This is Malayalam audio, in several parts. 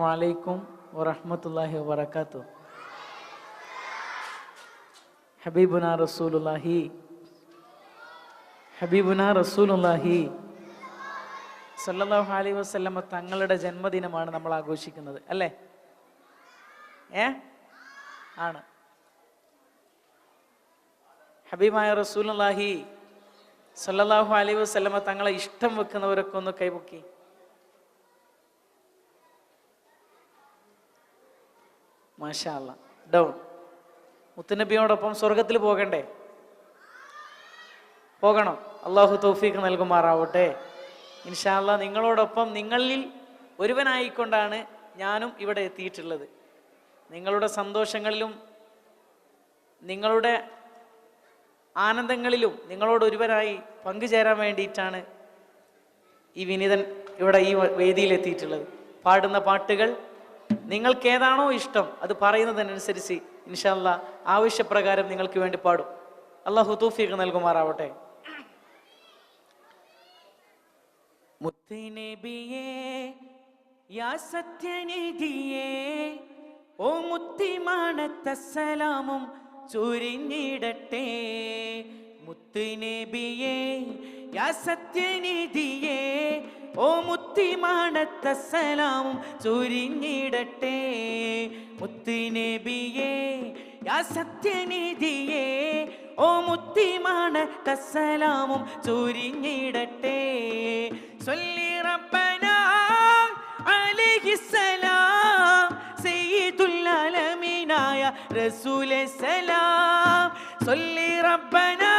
വലൈക്കും വറഹ്മത്തുള്ളാഹി വബറകാതുഹു. ഹബീബുനാ റസൂലുള്ളാഹി സല്ലല്ലാഹു അലൈഹി വസല്ലമ തങ്ങളുടെ ജന്മദിനമാണ് നമ്മൾ ആഘോഷിക്കുന്നത്, അല്ലേ? ആണ്. ഹബീബായ റസൂലുള്ളാഹി സല്ലല്ലാഹു അലൈഹി വസല്ലമ തങ്ങളെ ഇഷ്ടം വെക്കുന്നവരൊക്കെ ഒന്ന് കൈപൊക്കി. മാഷാ അല്ലാഹ്. ഡൗൺ. മുത്തുനബിയോടൊപ്പം സ്വർഗത്തിൽ പോകണ്ടേ? പോകണം. അള്ളാഹു തൗഫീഖ് നൽകുമാറാവട്ടെ. ഇൻഷാ അല്ലാഹ് നിങ്ങളോടൊപ്പം നിങ്ങളിൽ ഒരുവനായിക്കൊണ്ടാണ് ഞാനും ഇവിടെ എത്തിയിട്ടുള്ളത്. നിങ്ങളുടെ സന്തോഷങ്ങളിലും നിങ്ങളുടെ ആനന്ദങ്ങളിലും നിങ്ങളോട് ഒരുവനായി പങ്കുചേരാൻ വേണ്ടിയിട്ടാണ് ഈ വിനീതൻ ഇവിടെ ഈ വേദിയിൽ എത്തിയിട്ടുള്ളത്. പാടുന്ന പാട്ടുകൾ നിങ്ങൾക്ക് ഏതാണോ ഇഷ്ടം അത് പറയുന്നതിനനുസരിച്ച് ഇൻഷാ അല്ലാഹ് ആവശ്യപ്രകാരം നിങ്ങൾക്ക് വേണ്ടി പാടും. അല്ലാഹു തൗഫീഖ് നൽകുമാറാവട്ടെ. മുത്തുനബിയേ യാ സത്യനിധിയേ ഓ മുത്തിമാണത്തസ്സലാമും ചൊരിഞ്ഞിടട്ടെ. മുത്തുനബിയേ യാ സത്യനിധിയേ ഓ മുത്തിമാണത്തസ്സലാമും ചൊരിഞ്ഞിടട്ടെ. മുത്തുനബിയേ യാ സത്യനിധിയേ ഓ മുത്തിമാണത്തസ്സലാമും ചൊരിഞ്ഞിടട്ടെ. സ്വല്ലി റബ്ബനാ അലൈഹിസ്സലാം സയ്യിദുൽ ആലമീനായ റസൂലേ സലാം. സ്വല്ലി റബ്ബനാ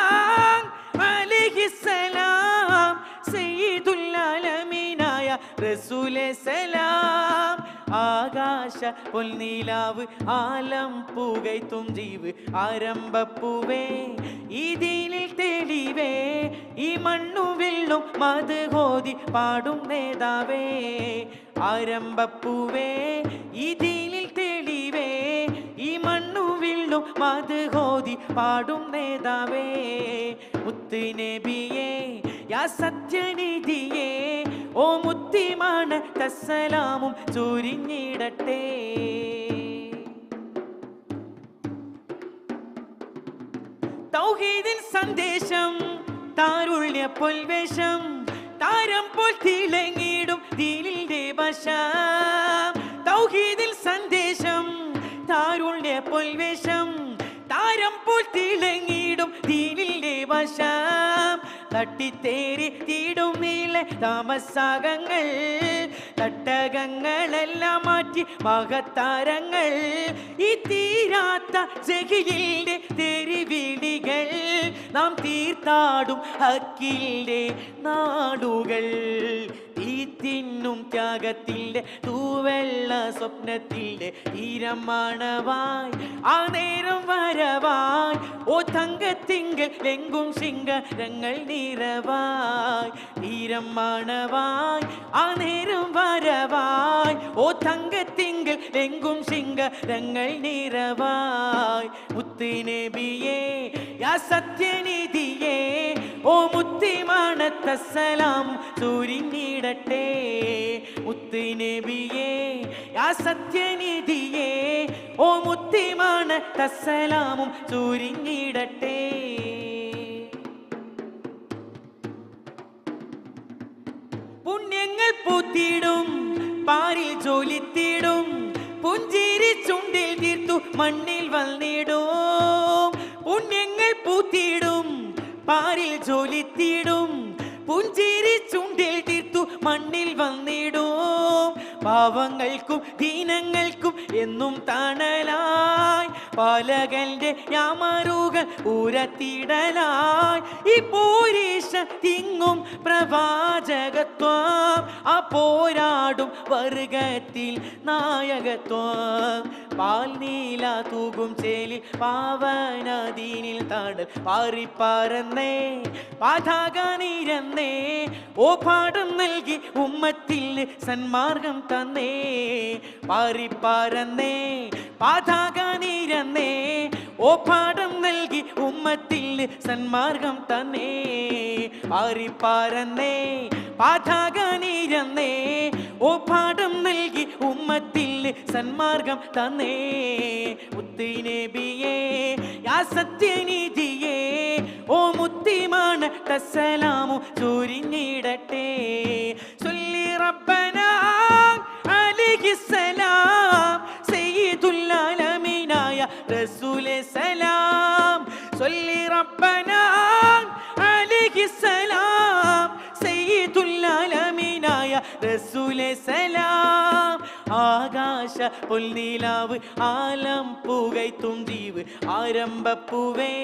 അലൈഹിസ്സലാം സയ്യിദുൽ ആലമീനായ റസൂലേ സലാം. ആകാശ പൊൽനീലാവ് ആലം പുകയ്ത്തും ജീവ് ആരംഭപ്പൂവേ ഇതിനിൽ തെളിവേ ഈ മണ്ണു വെള്ളും മദ്ഹോദി പാടും നേതാവേ. ആരംഭപ്പൂവേ ഇതിനിൽ തെളിവേ ഈ മണ്ണു വെള്ളും മദ്ഹോദി പാടും നേതാവേ. മുത്തുനബിയേ യാ സത്യനിധിയേ ഓ മുത്തിമാണത്തസ്സലാമും ചൊരിഞ്ഞിടട്ടെ. തൗഹീദിൻ സന്ദേശം താരുണ്യ പൊൽവേഷം താരം പോൽ തിളങ്ങിടും ദീനിന്റെ വശം. തൗഹീദിൽ സന്ദേശം താരുണ്യ പൊൽവേഷം താരം പോൽ തിളങ്ങിടും ദീനിന്റെ വശം. തട്ടിത്തേരി തീടും നീളെ താമസാകങ്ങൾ തട്ടകങ്ങളെല്ലാം മാറ്റി മഹത്താരങ്ങൾ ഈ തീരാത്ത ജഹീലിന്റെ തെരുവിളികൾ നാം തീർത്താടും ഹക്കിന്റെ നാടുകൾ. തീ തിന്നും ത്യാഗത്തിന്റെ തൂവെള്ള സ്വപ്നത്തിന്റെ തീരമാണവായി ആ നേരം വരവായി ഓ തങ്കത്തിങ്കൽ എങ്കും ശിങ്കരങ്ങൾ നിറവായി. തീരമാണവായി ആ നേരം വരവായി ഓ തങ്കത്തിങ്കൽ എങ്കും ശിങ്കരങ്ങൾ നിറവായി. മുത്തുനബിയേ യാ സത്യനിധിയേ ഓ മുത്തിമാണത്തസ്സലാം ചൊരിഞ്ഞിടട്ടെ. മുത്തുനബിയേ യാ സത്യനിധിയേ ഓ മുത്തിമാണത്തസ്സലാമും ചൊരിഞ്ഞിടട്ടെ. പുണ്യങ്ങൾ പൂത്തിടും പാരിൽ ജോലിത്തിടും പുഞ്ചിരി ചുണ്ടിൽ തീർത്തു മണ്ണിൽ വന്നിടും. പുണ്യങ്ങൾ പൂത്തിടും പാരിൽ ജോലിത്തിടും പുഞ്ചിരി ചുണ്ടിൽ തീർത്തു മണ്ണിൽ വന്നിടും. പാവങ്ങൾക്കും ദീനങ്ങൾക്കും എന്നും തണലായി പാലകന്റെ യാമരുകൾ ഉരത്തിടലായി ഈ പോരീഷ തിങ്ങും പ്രവാചകത്വം ആ പോരാടും വർഗത്തിൽ നായകത്വം. പാൽ നീല തൂകും ചേലിൽ പാവനദീനിൽ താടൽ പാറിപ്പാറന്നേ പാതാക നിരന്നേ ഓ പാഠം നൽകി ഉമ്മത്തിൽ സന്മാർഗം തന്നേ. പാറിപ്പാറന്നേ പാതാക നിരന്നേ ഓ പാഠം നൽകി ഉമ്മത്തിൽ സന്മാർഗം തന്നേ. പാറിപ്പാറന്നേ പാതാക നിര പിറന്നേ, ഓ പാഠം നൽകി ഉമ്മത്തിൽ സന്മാർഗം തന്നേ. മുത്ത് നബിയേ യാ സത്യനിധിയേ, ഓ മുത്തിമാണ് തസ്സലാമു ചൊരിഞ്ഞിടട്ടെ. ചൊല്ലി റബ്ബനാ അലൈഹിസ്സലാം, സയ്യിദുൽ ആലമീനായ റസൂലേ സലാം. ചൊല്ലി റബ്ബനാ അലൈഹിസ്സലാം, സയ്യിദുൽ ആലമീനായ റസൂലേ സലാം. ആകാശ പൊൽനിലാവ് ആലം പുകയ്ത്തും ദ്വീപ് ആരംഭപ്പൂവേ,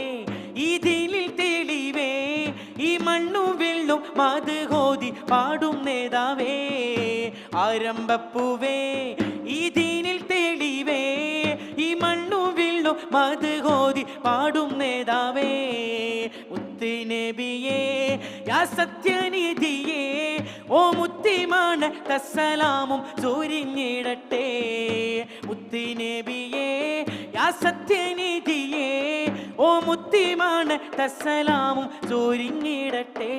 ഇതിലിൽ തെളിവേ, ഈ മണ്ണും വെള്ളും മദ്ഹോദി പാടും നേതാവേ. ആരംഭപ്പൂവേ, ഇതിനിൽ തെളിവേ, ഈ മണ്ണും വെള്ളും മദ്ഹോദി പാടും നേതാവേ. മുത്ത് നബിയേ യാ സത്യനിധിയേ, ഓ മുത്തിമാണ് തസ്സലാമും ചൊരിഞ്ഞിടട്ടെ. മുത്ത് നബിയേ യാ സത്യനിധിയേ, ഓ മുത്തിമാണ് തസ്സലാമും ചൊരിഞ്ഞിടട്ടെ.